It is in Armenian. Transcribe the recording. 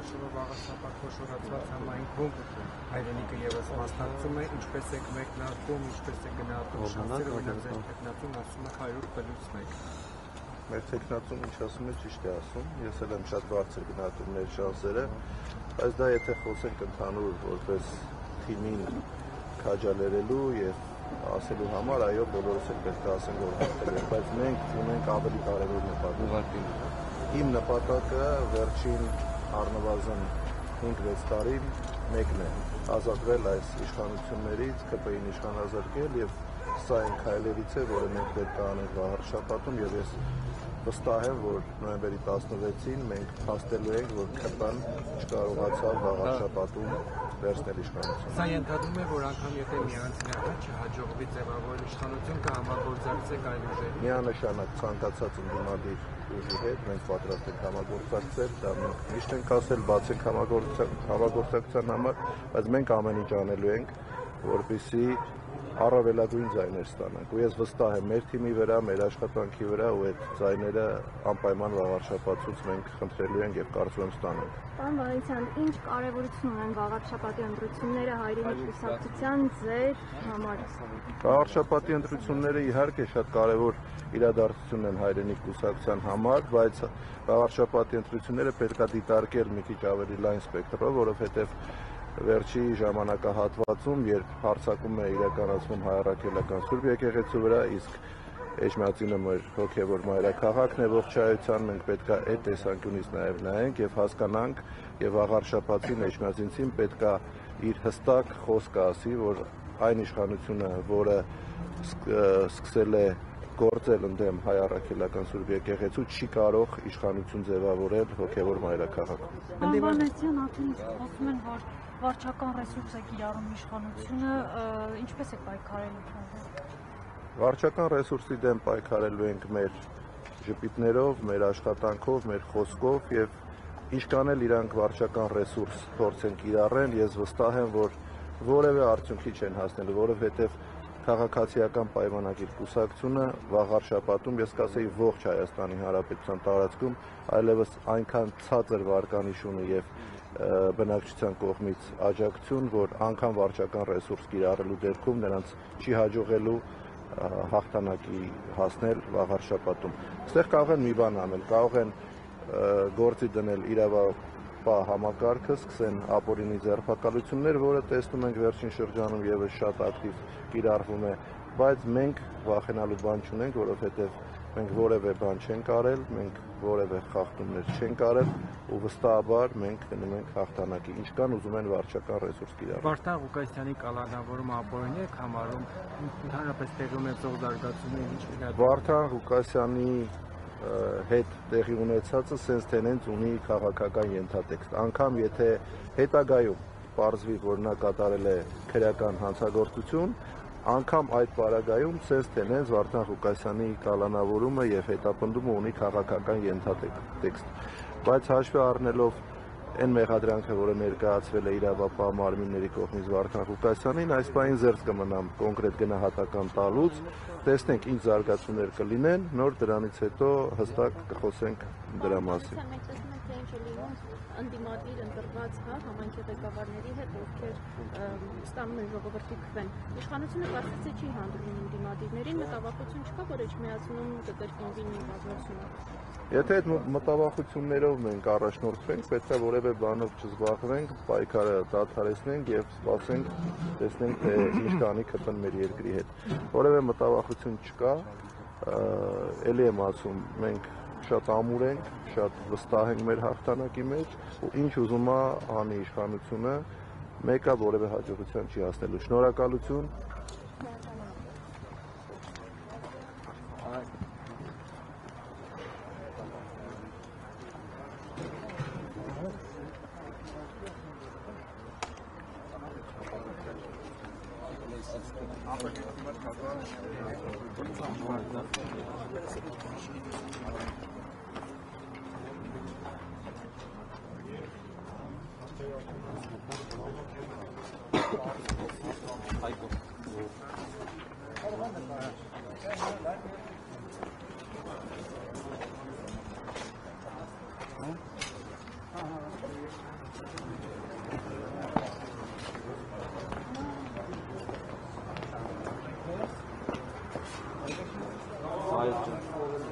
Աշովը վաղաշաբաթ խոշորացված համայնքում հայրենիքը ևս մասնակցում է, ինչպես եք մեկնարկում, ինչպես է գնահատում շանսերը, օրինակ ձեր տեխնացուն ասում է 100+1։ Մեր տեխնացուն ինչ ասում է, ճիշտ է ասում, ես էլ եմ շատ բարձր գնահատում մեր շանսերը, բայց դա եթե խոսենք ընդհանուր որպես թիմին քաջալերելու եւ ասելու համար, այո, բոլորս էլ պետք է ասենք, որ հաղթել ենք, բայց մենք ունենք ավելի կարևոր նպատակ։ Իմ նպատակը վերջին առնվազն 5-6 տարին մեկն է, ազատվել այս իշխանություններից, ԿՊ-ին իշխանազրկել եւ սա այն քայլերից է, որը մենք պետք է անենք վաղ շաբաթում եւ ես վստահ եմ, որ նոյեմբերի 16-ին մենք փաստելու ենք, որ ԿՊ-ն չկարողացավ վաղ շաբաթում վերցնել իշխանությունը։ Սա ենթադրում է, որ անգամ եթե միանձնյալ չհաջողվի ձևավորել իշխանություն, կհամագործակցեք այլ ուժերի։ Միանշանակ ցանկացած ընդդիմադիր ուժի հետ մենք պատրաստ ենք համագործակցել, դա մենք միշտ ենք ասել, բաց ենք համագործակցության համար, բայց մենք ամեն ինչ անելու ենք, որպեսզի առավելագույն ձայներ ստանանք։ Ու ես վստահ եմ մեր թիմի վրա, մեր աշխատանքի վրա ու այդ ձայները անպայման վաղարշաբաթից մենք խնդրելու ենք եւ կարծում եմ ստանանք։ Պարոն Վահանցյան, ինչ կարևորություն ունեն վաղարշաբաթի ընտրությունները հայրենիք կուսակցության ձեր համար։ Վաղարշաբաթի ընտրությունները իհարկե շատ կարևոր իրադարձություն են հայրենիք կուսակցության համար, բայց վաղարշաբաթի ընտրությունները պետք է դիտարկել մի քիչ ավելի լայն սպեկտրով, որովհետեւ վերջի ժամանակահատվածում, երբ հարձակում է իրականացվում հայ-առաքելական Սուրբ եկեղեցու վրա, իսկ Էջմիածինը մեր հոգևոր մայրաքաղաքն է ողջայության, մենք պետք է այդ տեսանկյունից նաև նայենք եւ հասկանանք եւ աղարշաբաթին Էջմիածինցին պետք է իր հստակ խոսքը ասի, որ այն իշխանությունը, որը սկսել է գործել ընդդեմ հայ-առաքելական Սուրբ եկեղեցու, չի կարող իշխանություն ձևավորել հոգևոր մայրաքաղաքում։ Վահանցյան արդեն խոսում են, որ վարչական ռեսուրս է կիրառում իշխանությունը, ինչպես է պայքարելու։ Վարչական ռեսուրսի դեմ պայքարելու ենք մեր ժպիտներով, մեր աշխատանքով, մեր խոսքով եւ ինչքան էլ իրանք վարչական ռեսուրս փորձեն կիրառեն, ես վստահ եմ, որ որևէ արդյունքի չեն հասնելու, որովհետեւ քաղաքացիական պայմանագիր կուսակցությունը վաղարշաբաթում, ես կասեի ողջ Հայաստանի Հանրապետության տարածքում այլևս այնքան ցածր վարկանիշ ունի եւ բնակչության կողմից աջակցություն, որ անգամ վարչական ռեսուրս կիրառելու դեպքում նրանց չի հաջողելու հաղթանակի հասնել վաղարշաբաթում։ Այստեղ կարող են մի բան անել, կարող են գործի դնել իրավապահ համակարգը, սկսեն ապօրինի ձերբակալություններ, որը տեսնում ենք վերջին շրջանում եւս շատ ակտիվ կիրառվում է, բայց մենք վախենալու բան չունենք, որովհետեւ մենք որևէ բան չենք արել, մենք որևէ խախտումներ չենք արել ու վստահաբար մենք գնում ենք հաղթանակի, ինչքան ուզում են վարչական ռեսուրս կիրառել։ Վարդան Ղուկասյանի կալանավորումը ապօրինի եք համարում, ընդհանրապես տեղի ունեցող զարգացումները ինչ իրական։ Վարդան Ղուկասյանի հետ տեղի ունեցածը սենց թենենց ունի քաղաքական ենթատեքստ, անգամ եթե հետագայում պարզվի, որ նա կատարել է քրեական հանցագործություն, անգամ այդ պարագայում սենց թենենց Վարդան Ղուկասյանի կալանավորումը եւ հետապնդումը ունի քաղաքական ենթատեքստ, բայց հաշվի առնելով այն մեղադրանքը, որը ներկայացվել է իրավապահ մարմինների կողմից Վարդան Ղուկասյանին, այս պահին զերծ կմնամ կոնկրետ գնահատական տալուց, տեսնենք ինչ զարգացումներ կլինեն, նոր դրանից հետո հստակ կխոսենք դրա մասին։ Ընդդիմադիր ընտրված համայնքի ղեկավարների հետ, ովքեր ստանում են ժողովրդի քվեն։ Իշխանությունը կարծես չի հանդուրժում ընդդիմադիրներին, մտավախություն չկա, որ Էջմիածինում կկրկնվի նույն բազմությունը։ Եթե այդ մտավախություններով մենք առաջնորդվենք, պետք է որևէ բանով չզբաղվենք, պայքարը դադարեցնենք եւ սպասենք, տեսնենք թե ինչ կանի ԿՊ-ն մեր երկրի հետ։ Որևէ մտավախություն չկա, ելի եմ ասում, մենք շատ ամուր ենք, շատ վստահ ենք մեր հաղթանակի մեջ ու ինչ ուզում է անի իշխանությունը, մեկը որևէ հաջողության չի հասնելու։ Շնորհակալություն։ է։